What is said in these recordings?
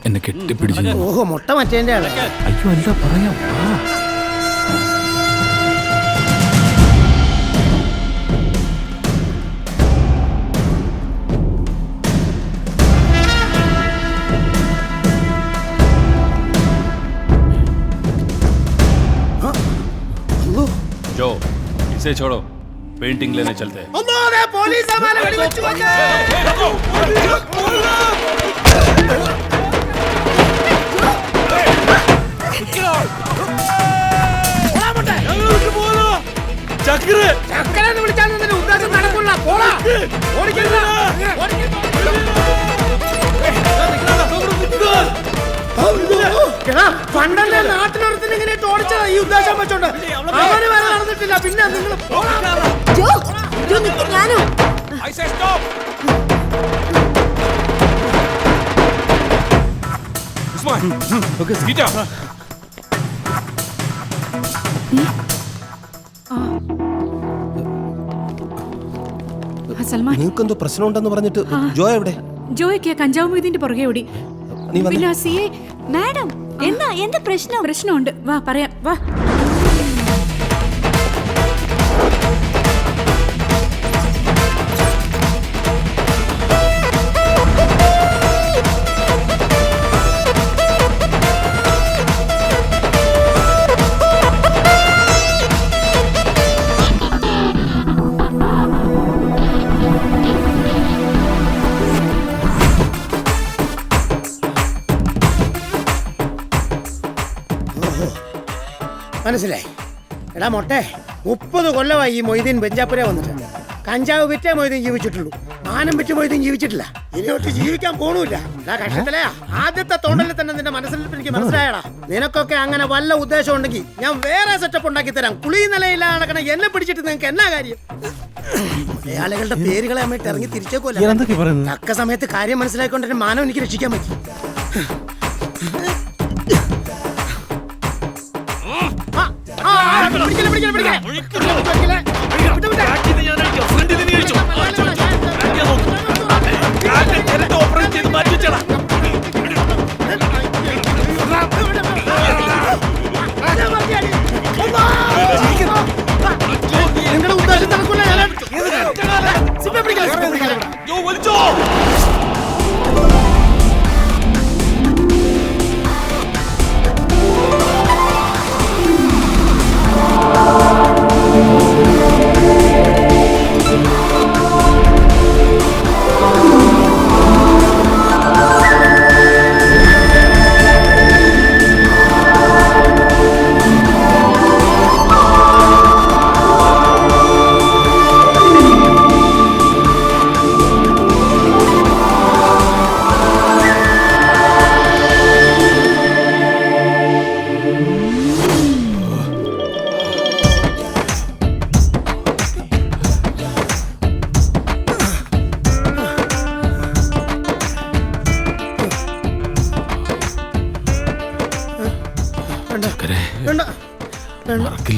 എന്നെ കെട്ടിപ്പിടിച്ചു. ഓഹോ, മുട്ട മറ്റേന്റെ ആളെ. അയ്യോ അല്ല, പറയാം. जो इसे छोड़ो, पेंटिंग लेने चलते हैं। पुलिस हमारे പണ്ടല്ലേ നാട്ടിനടുത്തിന് ഇങ്ങനെ തോടിച്ചതാ ഈ ഉദ്ദേശം വെച്ചോണ്ട്. അവര് വരെ നടന്നിട്ടില്ല. പിന്നെ നിങ്ങൾ നിങ്ങൾക്കെന്തോ പ്രശ്നമുണ്ടെന്ന് പറഞ്ഞിട്ട് ജോ എവിടെ? ജോയ്ക്ക് കഞ്ചാവ് മൊയ്തീന്റെ പുറകെ ഓടി. പിന്നെ സിയെ മാഡം എന്താ പ്രശ്നമുണ്ട്. വാ പറയാം, വാ. മനസ്സിലായി? എടാ മൊട്ടെ, 30 കൊല്ലമായി ഈ മൊയ്തീൻ ബെഞ്ചാപ്പുര വന്നിട്ട്. കഞ്ചാവ് വിറ്റേ മൊയ്തീൻ ജീവിച്ചിട്ടുള്ളൂ, മാനം വിറ്റ് മൊയ്തീൻ ജീവിച്ചിട്ടില്ല. ഇനിയോട്ട് ജീവിക്കാൻ പോണൂല്ല. കഷ്ടത്തിലയാ. ആദ്യത്തെ തോണ്ടലിൽ തന്നെ നിന്റെ മനസ്സിൽ എനിക്ക് മനസ്സിലായടാ. നിനക്കൊക്കെ അങ്ങനെ വല്ല ഉദ്ദേശം ഉണ്ടെങ്കിൽ ഞാൻ വേറെ സെറ്റപ്പ് ഉണ്ടാക്കി തരാം. കുളി നിലയില്ല നടക്കണ എന്നെ പിടിച്ചിട്ട് നിങ്ങൾക്ക് എന്നാ കാര്യം? മലയാളികളുടെ പേരുകളെ അമ്മയിട്ട് ഇറങ്ങി തിരിച്ചേക്കോല്ല. തക്ക സമയത്ത് കാര്യം മനസ്സിലാക്കിക്കൊണ്ടിരുന്ന മാനം എനിക്ക് രക്ഷിക്കാൻ പറ്റി.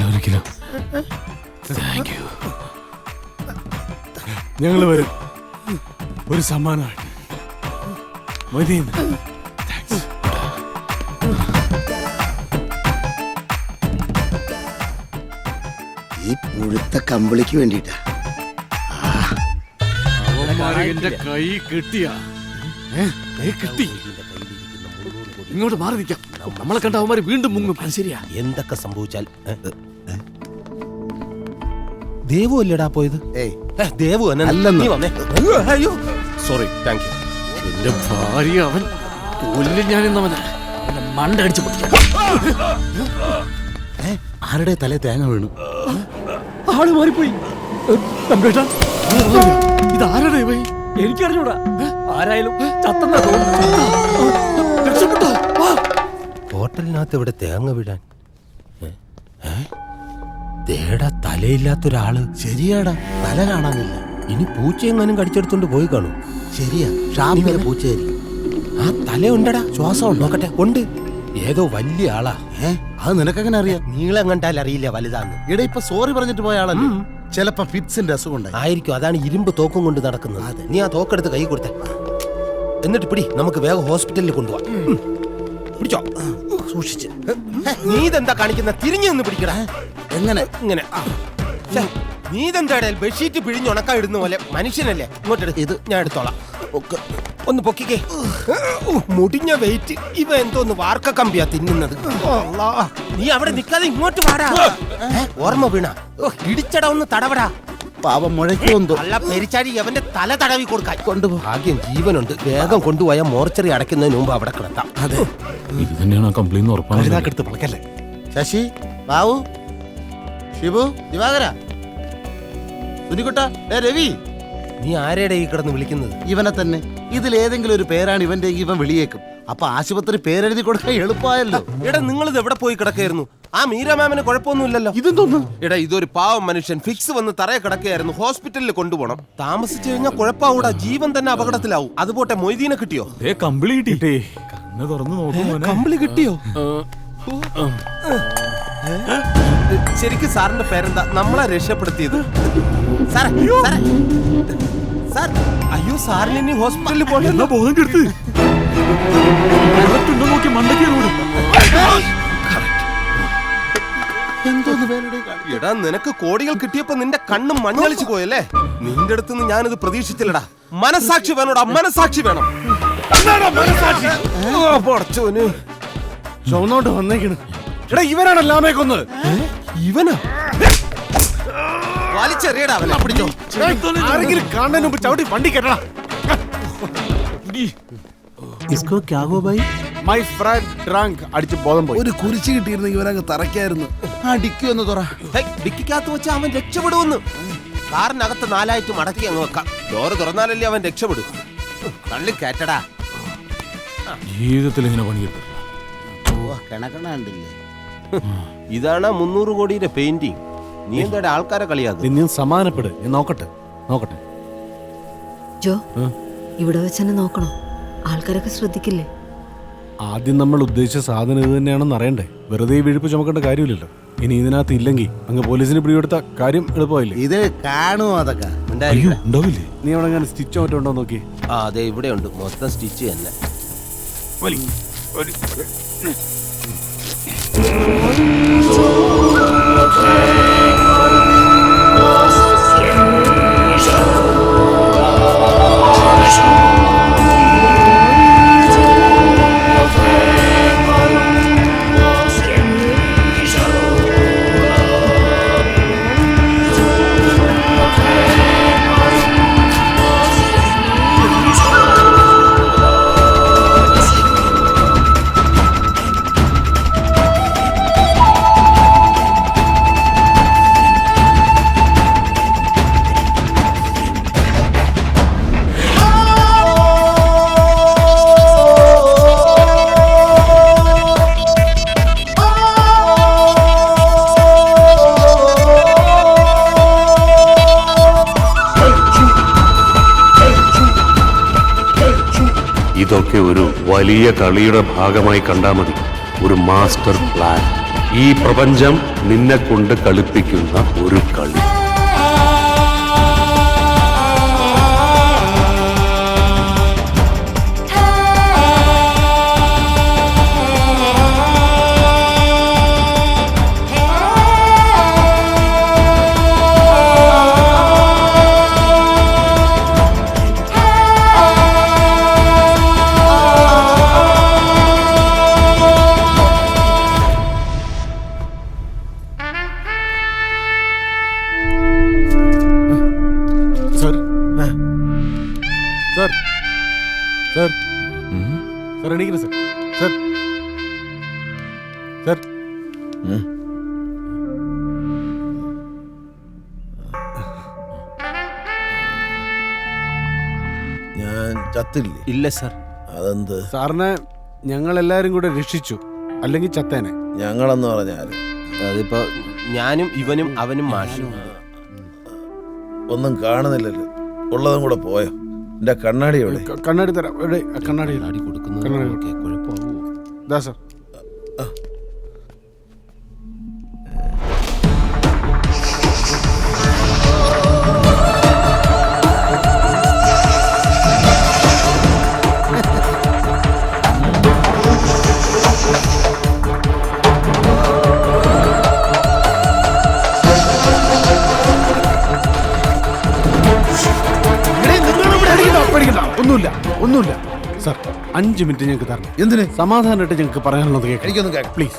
ഒരിക്കലും താങ്ക് യു. ഞങ്ങൾ വരും ഒരു സമ്മാനമായിട്ട്. മൊയ്തീൻ, താങ്ക്സ്. ഈ പുഴുത്ത കമ്പിളിക്ക് വേണ്ടിട്ടാ എന്റെ കൈ കിട്ടിയാ കിട്ടി. ഇങ്ങോട്ട് മാറി നിൽക്കാം. നമ്മളെ കണ്ട അവന്മാര് വീണ്ടും മുങ്ങും. ശരിയാ. എന്തൊക്കെ സംഭവിച്ചാൽ ദേവു അല്ലേടാ പോയത്? ദേവു അയ്യോ സോറി, താങ്ക് യു. എന്റെ ഭാര്യ അവൻ കൊല്ലും ഞാനെന്നവനാ. മണ്ടടിച്ചു പൊട്ടിക്കാം. ആരുടെ തലേ തേങ്ങ വീണു? ആള് മാറിപ്പോയി. ഇതാരുടെ? എനിക്കറിഞ്ഞൂടാ. ആരായാലും ഹോട്ടലിനകത്ത് ഇവിടെ തേങ്ങ വിടാൻ ദേടാ തലയില്ലാത്തൊരാള്. ശരിയാടാ, തല കാണാനില്ല. ഇനി പൂച്ചയെങ്ങാനും കടിച്ചെടുത്തോണ്ട് പോയി കാണും. ശരിയാ, ഷാപ്പിലെ പൂച്ചയായിരിക്കും. ആ തല ഉണ്ടടാ, ശ്വാസം നോക്കട്ടെ. ഉണ്ട്. ഏതോ വലിയ ആളാ. അത് നിനക്കെങ്ങനെ അറിയാം? നീളം കണ്ടാൽ അറിയില്ല വലുതാന്ന്. ഇവിടെ ഇപ്പൊ സോറി പറഞ്ഞിട്ട് പോയ ആളല്ലേ? ചിലപ്പോ ഫിറ്റ്സിന്റെ അസുഖം ആയിരിക്കും. അതാണ് ഇരുമ്പ് തോക്കും കൊണ്ട് നടക്കുന്നത്. നീ ആ തോക്കെടുത്ത് കൈ കൊടുത്തേ. എന്നിട്ട് പിടി, നമുക്ക് വേഗം ഹോസ്പിറ്റലിൽ കൊണ്ടുപോവാം. പിടിച്ചോ, സൂക്ഷിച്ച്. നീ ഇതെന്താ കാണിക്കുന്ന? തിരിഞ്ഞു നിന്ന് പിടിക്കടാ. എങ്ങനെ ഇങ്ങനെ? ഛെ, നീ ഇതെന്താ ബെഡ്ഷീറ്റ് പിഴിഞ്ഞ് ഉണക്കാൻ ഇടുന്ന പോലെ? മനുഷ്യനല്ലേ? ഇങ്ങോട്ടെടുത്ത് ഇത് ഞാൻ എടുത്തോളാം. ഒന്ന് പൊക്കിക്കേ. മുടിഞ്ഞ വെയിറ്റ്. ഇവ എന്തോന്ന് വാർക്ക കമ്പിയാ തിന്നുന്നത്. നീ അവിടെ നിൽക്കാതെ ഇങ്ങോട്ട് വാടാ. ഓർമ്മ വീണ ഇടിച്ചട ഒന്ന് തടവടാ. പാവം മുഴയ്ക്കൊന്നു അല്ല പെരിച്ചാടി അവന്റെ തല തടവി കൊടുക്കാൻ കൊണ്ടുപോ. ഭാഗ്യം ജീവനുണ്ട്. വേഗം കൊണ്ടുപോയാൽ മോർച്ചറി അടയ്ക്കുന്നതിന് മുമ്പ് അവിടെ കിടത്താം. അതെ, ഇത് തന്നെയാണ് കംപ്ലൈന്റ് ഉറപ്പാണ്. പളക്കല്ലേ. ശശി, ബാബു, ഷിബു, ദിവാകര, സുനിക്കുട്ട, രവി, നീ ആരെയുടെ ഈ കിടന്ന് വിളിക്കുന്നത്? ഇവനെ തന്നെ. ഇതിലേതെങ്കിലും ഒരു പേരാണ് ഇവന്റെ, ഇവൻ വിളിയേക്കും. അപ്പൊ ആശുപത്രി പേരെഴുതി കൊടുക്കാൻ എളുപ്പമായല്ലോ. എടാ, നിങ്ങളിത് എവിടെ പോയി കിടക്കായിരുന്നു? ആ മീര മാമിന് കുഴപ്പമൊന്നുമില്ലല്ലോ. ഇതെന്തോന്നു? എടാ, ഇതൊരു പാവം മനുഷ്യൻ ഫിക്സ് വന്ന് തറയെ കിടക്കുകയായിരുന്നു. ഹോസ്പിറ്റലിൽ കൊണ്ടുപോകണം. താമസിച്ചു കഴിഞ്ഞാൽ കുഴപ്പമാവൂടാ, ജീവൻ തന്നെ അപകടത്തിലാവും. അതുപോട്ടെ, മൊയ്തീനെ കിട്ടിയോ? കമ്പിളി കിട്ടി. കണ്ണ് തുറന്നു നോക്കുമോ? കമ്പിളി കിട്ടിയോ? ശരിക്കും സാറിന്റെ പേരെന്താ? നമ്മളെ രക്ഷപ്പെടുത്തിയത് സാറേ. സാറേ, സാർ, അയ്യോ സാറിന് ഇനി ഹോസ്പിറ്റലിൽ പോകണ്ട. ബോധം കെടുത്ത് നോക്കി മണ്ടയ്ക്ക്. എടാ, നിനക്ക് കോടികൾ കിട്ടിയപ്പോ നിന്റെ കണ്ണും മഞ്ഞളിച്ചു പോയല്ലേ? നിന്റെ അടുത്തുനിന്ന് ഞാനിത് പ്രതീക്ഷിച്ചില്ലടാ. മനസാക്ഷി വേണോടാ, മനസാക്ഷി വേണം. ചുവന്നോട്ട് വന്നേക്കണ്. എടാ, ഇവനാണ് ലാമയെ കൊന്നത്. ഇവനാ? വലിച്ചെറിയടാ അവനെ. പിടിച്ചോ. ആരെങ്കിലും കാണുന്നതിന് മുമ്പ് ചവിട്ടി വണ്ടി കെട്ടടാ. മൈ ഫ്രണ്ട് ഡ്രങ്ക് അടിച്ച് ബോധം പോയി. ഒരു കുരിശ് കിട്ടിയിരുന്നെങ്കിൽ ഇവനങ്ങ് തറയ്ക്കായിരുന്നു. ആ ഡിക്കി ഒന്ന് തുറ. ഡിക്കിക്കകത്ത് വെച്ച് അവൻ രക്ഷപ്പെടുമെന്ന്. കാറിനകത്ത് 4 മടക്കി അങ്ങ് വെക്കാം. ഡോറ് തുറന്നാലല്ലേ അവൻ രക്ഷപ്പെടും. തള്ളി കയറ്റടാ. ജീവിതത്തിൽ ഇങ്ങനെ പണി കിട്ടും. കണക്കണണ്ടില്ലേ? ഇതാണ് 300 കോടിയുടെ പെയിന്റിങ്. നീ എന്താ ആൾക്കാരെ കളിയാക്കും? നീ സമാധാനപ്പെട്, ഞാൻ നോക്കട്ടെ. ജോ, ഇവിടെ വെച്ചെന്നെ നോക്കണോ? ആൾക്കാരൊക്കെ ശ്രദ്ധിക്കില്ലേ? ആദ്യം നമ്മൾ ഉദ്ദേശിച്ച സാധനം ഇത് തന്നെയാണെന്ന് അറിയണ്ടേ? വെറുതെ ഈ വിഴുപ്പ് ചുമക്കേണ്ട കാര്യമില്ലല്ലോ. ഇനി ഇതിനകത്ത് ഇല്ലെങ്കിൽ അങ്ങ് പോലീസിന് പിടികൊടുത്ത കാര്യം എളുപ്പമായില്ലേ? ഇത് കാണുമോ അതൊക്കെ? അയ്യോ, ഉണ്ടാവില്ലേ? നീ അവിടെ അങ്ങനെ സ്റ്റിച്ചോ മറ്റോ ഉണ്ടോ നോക്കി. ആ, അതെ, ഇവിടെ ഉണ്ട്. മൊത്തം സ്റ്റിച്ച് തന്നെ. ഇതൊക്കെ ഒരു വലിയ കളിയുടെ ഭാഗമായി കണ്ടാൽ മതി. ഒരു മാസ്റ്റർ പ്ലാൻ. ഈ പ്രപഞ്ചം നിന്നെ കൊണ്ട് കളിപ്പിക്കുന്ന ഒരു കളി. സാർ എണീക്കണം സാർ. സാർ സാർ ഞാൻ ചത്തില്ലേ? ഇല്ല സാർ. അതെന്ത്? സാറിനെ ഞങ്ങൾ എല്ലാരും കൂടെ രക്ഷിച്ചു, അല്ലെങ്കിൽ ചത്തേനെ. ഞങ്ങളെന്ന് പറഞ്ഞാല് അതിപ്പോ ഞാനും ഇവനും അവനും മാഷും. ഒന്നും കാണുന്നില്ലല്ലോ. ഉള്ളതും കൂടെ പോയോ? എന്റെ കണ്ണാടി എവിടെ? കണ്ണാടി തരാം. എവിടെ കണ്ണാടി? അടി കൊടുക്കുന്നു. കണ്ണാടി കുഴപ്പമാവോ? ദാ സാർ. ഒന്നുമില്ല സാർ 5 മിനിറ്റ് ഞങ്ങൾക്ക് തരണം. എന്തിന്? സമാധാനമായിട്ട് ഞങ്ങൾക്ക് പറയാനുള്ളത് കേൾക്കാം. എനിക്കൊന്നും കേൾക്കാം. പ്ലീസ്.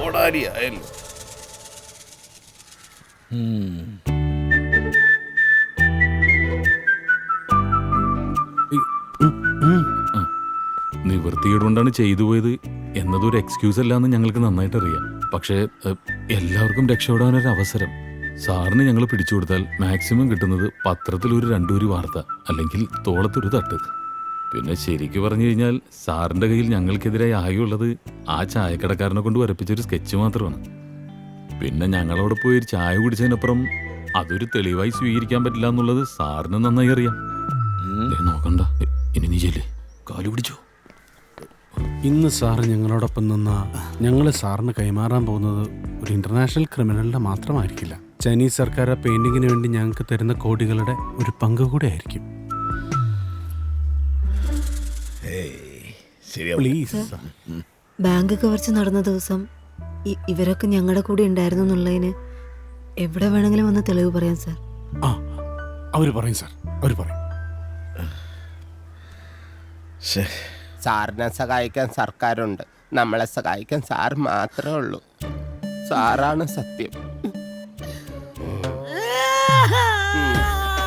ഓടാരിയായല്ലോ. നിവൃത്തികേട് കൊണ്ടാണ് ചെയ്തു പോയത് എന്നതൊരു എക്സ്ക്യൂസ് അല്ല എന്ന് ഞങ്ങൾക്ക് നന്നായിട്ട് അറിയാം. പക്ഷേ എല്ലാവർക്കും രക്ഷപ്പെടാനൊരു അവസരം സാറിന് ഞങ്ങൾ പിടിച്ചു കൊടുത്താൽ മാക്സിമം കിട്ടുന്നത് പത്രത്തിൽ ഒരു 2 വാർത്ത, അല്ലെങ്കിൽ തോളത്തൊരു തട്ട്. പിന്നെ ശരിക്ക് പറഞ്ഞു കഴിഞ്ഞാൽ സാറിന്റെ കയ്യിൽ ഞങ്ങൾക്കെതിരായി ആകെയുള്ളത് ആ ചായക്കടക്കാരനെ കൊണ്ട് വരപ്പിച്ചൊരു സ്കെച്ച് മാത്രമാണ്. പിന്നെ ഞങ്ങളവിടെ പോയി ഒരു ചായ കുടിച്ചതിനപ്പുറം അതൊരു തെളിവായി സ്വീകരിക്കാൻ പറ്റില്ല എന്നുള്ളത് സാറിന് നന്നായി അറിയാം. നോക്കണ്ട, ഇനി നീ ചെല്ലേ, കാലു പിടിച്ചോ. ഇന്ന് സാറ് ഞങ്ങളോടൊപ്പം നിന്ന ഞങ്ങൾ സാറിന് കൈമാറാൻ പോകുന്നത് ഒരു ഇന്റർനാഷണൽ ക്രിമിനലിന്റെ മാത്രമായിരിക്കില്ല. ചൈനീസ് സർക്കാർ പെയിന്റിങ്ങിന് വേണ്ടി ഞങ്ങൾക്ക് തരുന്ന കോടികളുടെ ഒരു പങ്ക് കൂടെ ആയിരിക്കും. പ്ലീസ്. ബാങ്ക് കവർച്ച നടന്ന ദിവസം ഇവരൊക്കെ ഞങ്ങളുടെ കൂടെ ഉണ്ടായിരുന്നു എന്നുള്ളതിന് എവിടെ വേണമെങ്കിലും വന്ന് തെളിവ് പറയാം സാർ. അവര് പറയും സാർ, അവര് പറയും. സാറിനെ സഹായിക്കാൻ സർക്കാരുണ്ട്, നമ്മളെ സഹായിക്കാൻ സാർ മാത്രമേ ഉള്ളൂ. സാറാണ് സത്യം.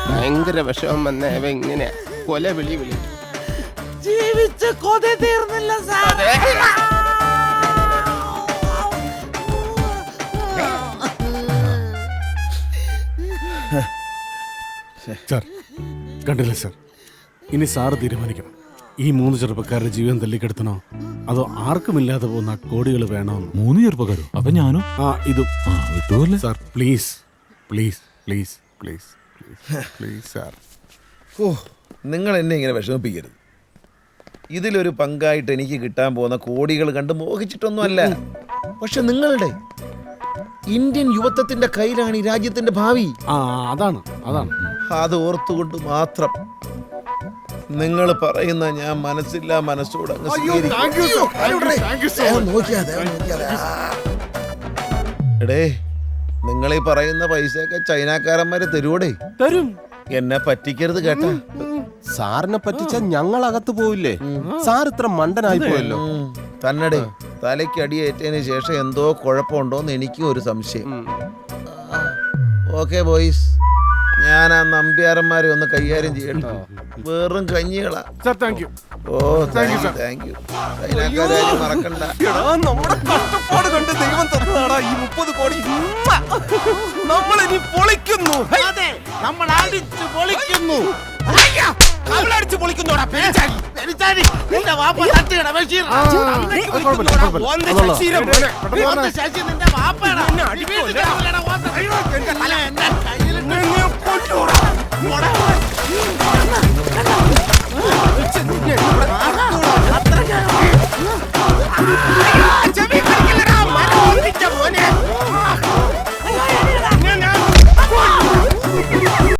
ഭയങ്കര വിഷമം വന്നവ ഇങ്ങനെ കൊല വിളി ജീവിച്ച കൊതി തീർന്നില്ല സാർ. സാർ കണ്ടില്ലേ സാർ, ഇനി സാറ് തീരുമാനിക്കണം. ഈ 3 ചെറുപ്പക്കാരുടെ ജീവൻ തല്ലിക്കെടുത്തണോ അതോ ആർക്കുമില്ലാതെ പോകുന്ന കോടികൾ വേണമെന്ന്. 3 ചെറുപ്പക്കാരോ? അപ്പൊ ഞാനോ? ഇതും വിട്ടുപോലെ sir. Please please please please please sir. നിങ്ങൾ എന്നെ ഇങ്ങനെ വിഷമിപ്പിക്കരുത്. ഇതിലൊരു പങ്കായിട്ട് എനിക്ക് കിട്ടാൻ പോകുന്ന കോടികൾ കണ്ട് മോഹിച്ചിട്ടൊന്നുമല്ല. പക്ഷെ നിങ്ങളുടെ ഇന്ത്യൻ യുവത്വത്തിന്റെ കയ്യിലാണ് ഈ രാജ്യത്തിന്റെ ഭാവി. അതാണ് അത് ഓർത്തുകൊണ്ട് മാത്രം നിങ്ങൾ പറയുന്ന ഞാൻ മനസ്സില്ലാ മനസ്സോട് എടേ, നിങ്ങളീ പറയുന്ന പൈസയൊക്കെ ചൈനക്കാരന്മാര് തരൂടെ? തരും. എന്നെ പറ്റിക്കരുത് കേട്ടാ. സാറിനെ പറ്റിച്ച ഞങ്ങൾ അകത്ത് പോവില്ലേ? സാർ ഇത്ര മണ്ടനായി പോയല്ലോ. തന്നടേ, തലയ്ക്ക് അടിയേറ്റതിന് ശേഷം എന്തോ കുഴപ്പമുണ്ടോന്ന് എനിക്കും ഒരു സംശയം. ഓക്കെ ബോയ്സ്, ഞാൻ ആ നമ്പ്യാരന്മാരെ ഒന്ന് കൈകാര്യം ചെയ്യട്ടോ. വെറും കഞ്ഞികളാ. Thank you. Thank you. ചൈനക്കാരെ മറക്കണ്ട. നമ്മുടെ കഷ്ടപ്പാട് കണ്ട് ദൈവം തന്നതാടാ ഈ 30 കോടി. നമ്മൾ ഇനി പൊളിക്കുന്നു. നമ്മൾ അടിച്ചു പൊളിക്കുന്നു. അവളടിച്ച് പൊളിക്കുന്നോടാ പെരിച്ചാഴി. നിന്റെ വാപ്പ തട്ടിയടാ ബഷീർ. ശശി നിന്റെ വാപ്പയാണ്. എന്റെ കയ്യിൽ